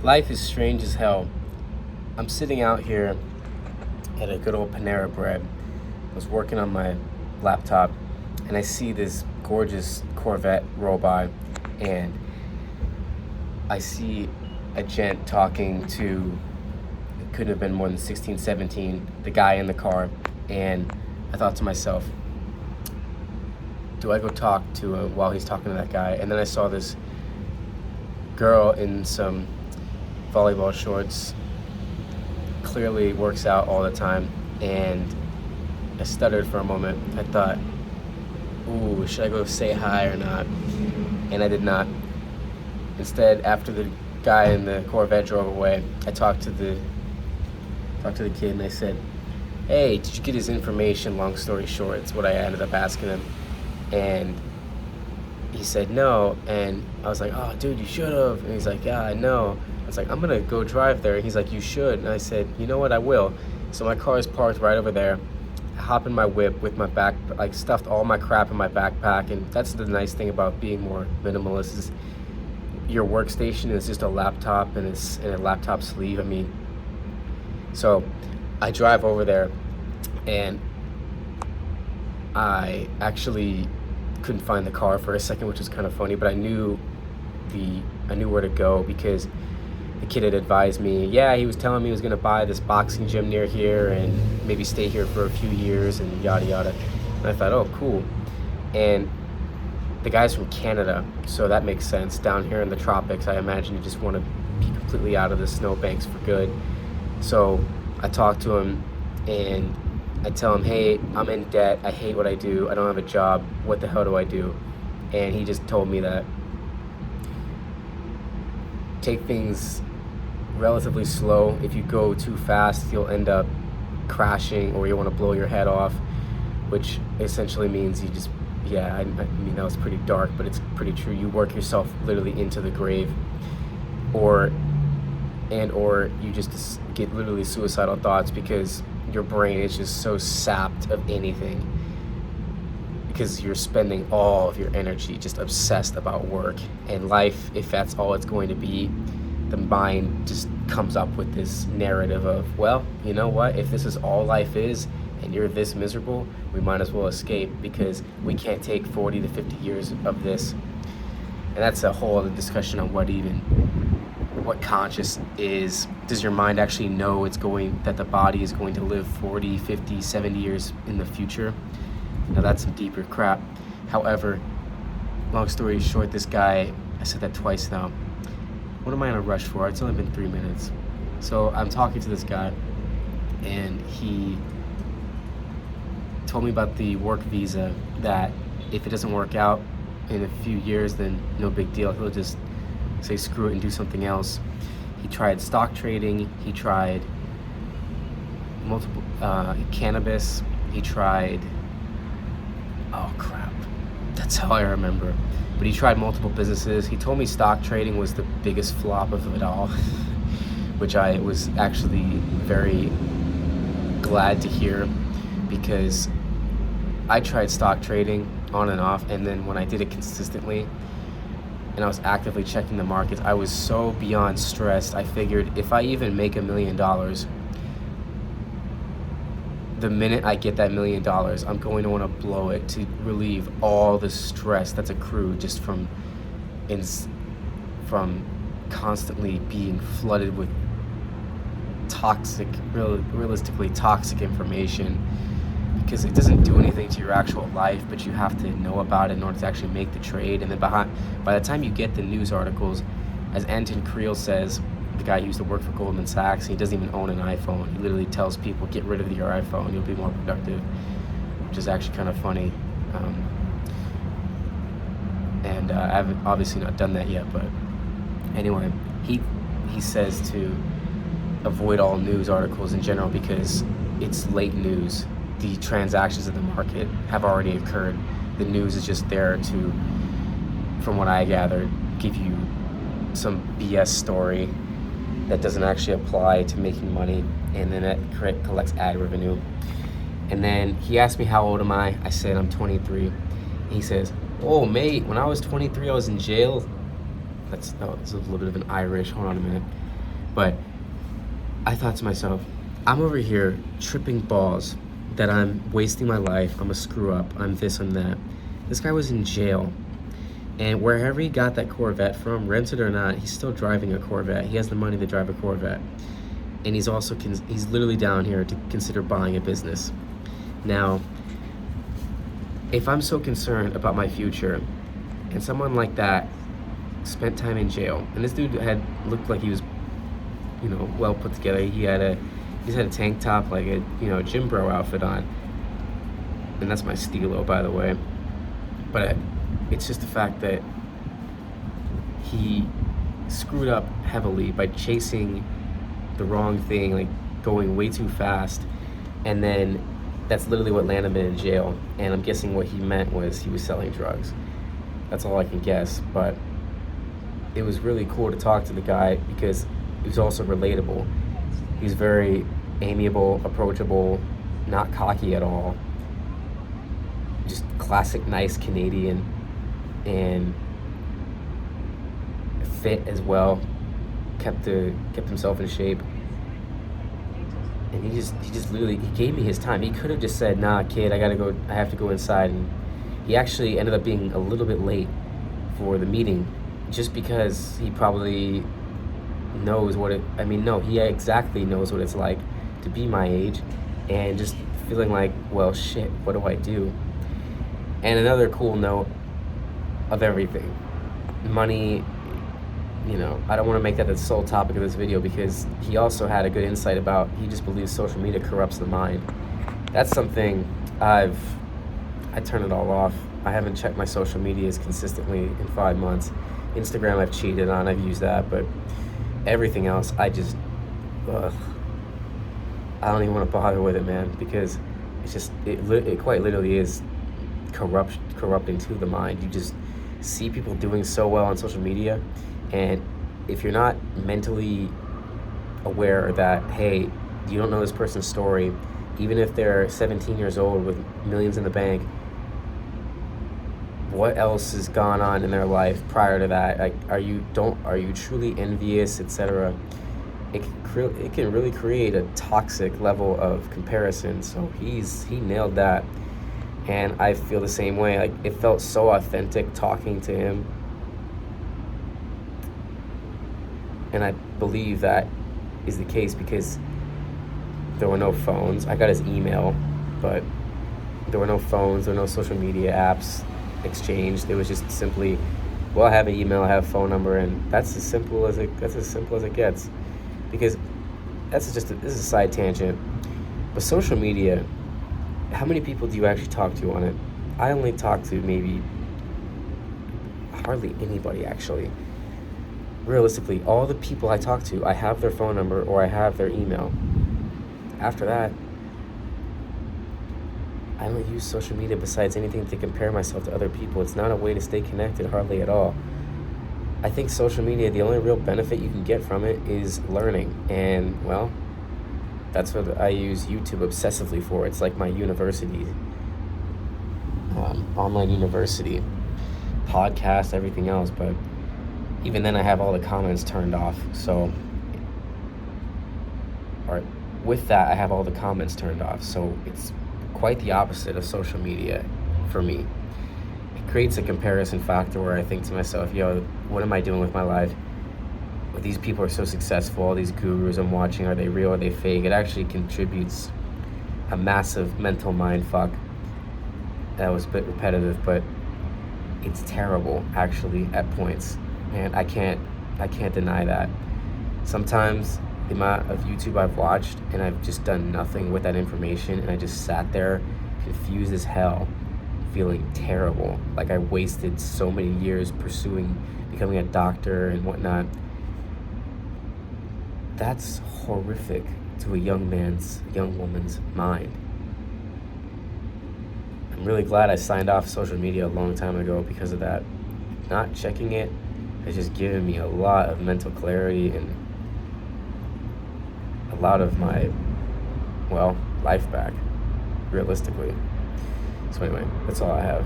Life is strange as hell. I'm sitting out here at a good old Panera Bread. I was working on my laptop and I see this gorgeous Corvette roll by, and I see a gent talking to, it couldn't have been more than 16, 17, the guy in the car. And I thought to myself, do I go talk to him while he's talking to that guy? And then I saw this girl in some volleyball shorts, clearly works out all the time, and I stuttered for a moment. I thought, ooh, should I go say hi or not? And I did not. Instead, after the guy in the Corvette drove away, I talked to the kid and I said, hey, did you get his information? Long story short, it's what I ended up asking him. And he said no, and I was like, oh dude, you should have. And he's like, yeah, I know. I was like, I'm gonna go drive there. And he's like, you should. And I said, you know what, I will. So my car is parked right over there. I hop in my whip with my back, like stuffed all my crap in my backpack. And that's the nice thing about being more minimalist, is your workstation is just a laptop, and it's in a laptop sleeve. I mean, so I drive over there, and I actually couldn't find the car for a second, which was kind of funny, but I knew where to go, because the kid had advised me, yeah, he was telling me he was going to buy this boxing gym near here and maybe stay here for a few years and yada yada. And I thought, oh cool. And the guy's from Canada, so that makes sense. Down here in the tropics, I imagine you just want to be completely out of the snowbanks for good. So I talked to him and I tell him, hey, I'm in debt, I hate what I do, I don't have a job, what the hell do I do? And he just told me that take things relatively slow. If you go too fast, you'll end up crashing, or you want to blow your head off, which essentially means you just, yeah, I mean, that was pretty dark, but it's pretty true. You work yourself literally into the grave, or you just get literally suicidal thoughts, because your brain is just so sapped of anything, because you're spending all of your energy just obsessed about work and life. If that's all it's going to be, the mind just comes up with this narrative of, well, you know what, if this is all life is and you're this miserable, we might as well escape, because we can't take 40 to 50 years of this. And that's a whole other discussion on what conscious is. Does your mind actually know that the body is going to live 40, 50, 70 years in the future? Now that's some deeper crap. However, long story short, this guy, I said that twice now. What am I in a rush for? It's only been 3 minutes. So I'm talking to this guy, and he told me about the work visa, that if it doesn't work out in a few years, then no big deal. He'll just say screw it and do something else. He tried stock trading, he tried multiple cannabis, he tried, oh crap, that's how I remember. But he tried multiple businesses. He told me stock trading was the biggest flop of it all, which I was actually very glad to hear, because I tried stock trading on and off, and then when I did it consistently and I was actively checking the markets, I was so beyond stressed. I figured if I even make $1 million, the minute I get that $1 million, I'm going to want to blow it to relieve all the stress that's accrued just from constantly being flooded with toxic, realistically toxic information, because it doesn't do anything to your actual life, but you have to know about it in order to actually make the trade. And then by the time you get the news articles, as Anton Creel says, the guy who used to work for Goldman Sachs, he doesn't even own an iPhone. He literally tells people, get rid of your iPhone, you'll be more productive, which is actually kind of funny. And I haven't obviously not done that yet, but anyway, he says to avoid all news articles in general, because it's late news. The transactions in the market have already occurred. The news is just there to, from what I gathered, give you some BS story that doesn't actually apply to making money, and then that collects ad revenue. And then he asked me how old am I? I said I'm 23. He says, oh mate, when I was 23 I was in jail. That's a little bit of an Irish. Hold on a minute. But I thought to myself, I'm over here tripping balls that I'm wasting my life. I'm a screw up. I'm this, I'm that. This guy was in jail. And wherever he got that Corvette from, rented or not, he's still driving a Corvette. He has the money to drive a Corvette. And he's also, he's literally down here to consider buying a business. Now, if I'm so concerned about my future, and someone like that spent time in jail, and this dude looked like he was, well put together. He had a tank top, like a gym bro outfit on, and that's my Stilo, by the way. But it's just the fact that he screwed up heavily by chasing the wrong thing, like going way too fast, and then that's literally what landed him in jail. And I'm guessing what he meant was he was selling drugs. That's all I can guess, but it was really cool to talk to the guy because he was also relatable. He was very amiable, approachable, not cocky at all. Just classic nice Canadian, and fit as well. Kept himself in shape. And he just literally, he gave me his time. He could have just said, "Nah, kid, I have to go inside." And he actually ended up being a little bit late for the meeting, just because he probably knows he exactly knows what it's like to be my age, and just feeling like, well, shit, what do I do? And another cool note of everything, money, I don't want to make that the sole topic of this video, because he also had a good insight about, he just believes social media corrupts the mind. That's something I turn it all off. I haven't checked my social medias consistently in 5 months. Instagram I've cheated on, I've used that, but everything else, I don't even want to bother with it, man, because it's just, it quite literally is corrupting to the mind. You just see people doing so well on social media, and if you're not mentally aware that, hey, you don't know this person's story, even if they're 17 years old with millions in the bank, what else has gone on in their life prior to that? Like, are you truly envious, etc.? It can really create a toxic level of comparison. So he nailed that, and I feel the same way. Like, it felt so authentic talking to him, and I believe that is the case because there were no phones. I got his email, but there were no phones, there were no social media apps exchanged. It was just simply, well, I have an email, I have a phone number, and that's as simple as it gets. Because this is a side tangent, but social media, how many people do you actually talk to on it? I only talk to maybe hardly anybody, actually. Realistically, all the people I talk to, I have their phone number or I have their email. After that, I don't use social media besides anything to compare myself to other people. It's not a way to stay connected, hardly at all. I think social media, the only real benefit you can get from it is learning. And, well, that's what I use YouTube obsessively for. It's like my university, online university, podcast, everything else. But even then, I have all the comments turned off. So, with that, I have all the comments turned off. So it's quite the opposite of social media for me. It creates a comparison factor where I think to myself, yo, what am I doing with my life? Well, these people are so successful, all these gurus I'm watching, are they real, are they fake? It actually contributes a massive mental mind fuck. That was a bit repetitive, but it's terrible actually at points. And I can't deny that. Sometimes the amount of YouTube I've watched and I've just done nothing with that information, and I just sat there confused as hell, feeling terrible, like I wasted so many years pursuing becoming a doctor and whatnot. That's horrific to a young woman's mind. I'm really glad I signed off social media a long time ago because of that. Not checking it has just given me a lot of mental clarity and a lot of my, life back, realistically. So anyway, that's all I have.